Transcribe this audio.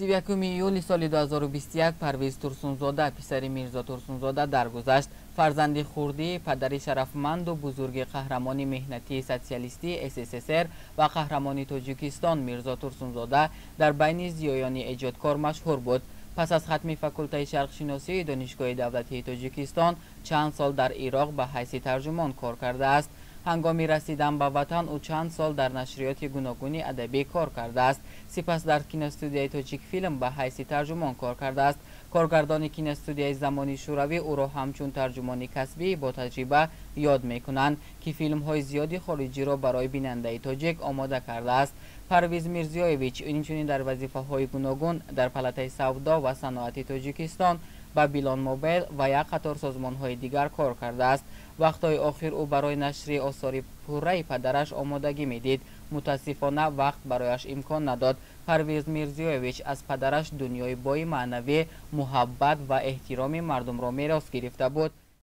31 июли соли 2021 Парвиз Турсунзода писари Мирзо Турсунзода даргузашт. Фарзанди хурди падари шарафманду бузурги қаҳрамони меҳнатии социалистии СССР ва қаҳрамони Тоҷикистон Мирзо Турсунзода дар байни зиёёни эҷодкор машҳур буд. Пас аз хатми факултаи шарқшиносии Донишгоҳи давлатии Тоҷикистон чанд сол дар Ироқ ба ҳайси тарҷумон кор кардааст. ҳангоми расидан ба ватан ӯ чанд сол дар нашриёти гуногуни адабӣ кор кардааст. Сипас дар киностудияи Тоҷикфилм ба ҳайси тарҷумон кор кардааст. Коргардони киностудияи Замони Шӯравӣ ӯро ҳамчун тарҷумони касбӣ бо таҷриба ёд мекунанд, ки филмҳои зиёди хориҷиро барои бинандаи тоҷик омода кардааст. Парвиз Мирзиёевич инчунин дар вазифаҳои гуногун дар палатаи савдо ва саноати Тоҷикистон, Бабилон Мобайл ва як қатор созмонҳои дигар кор кардааст. вақтҳои охир ӯ барои нашри осори пурраи падараш омодагӣ медид. мутаассифона вақт барояш имкон надод. Парвиз Мирзиёевич аз падараш дунёи бои маънавӣ, муҳаббат ва эҳтироми мардумро мерос гирифта буд.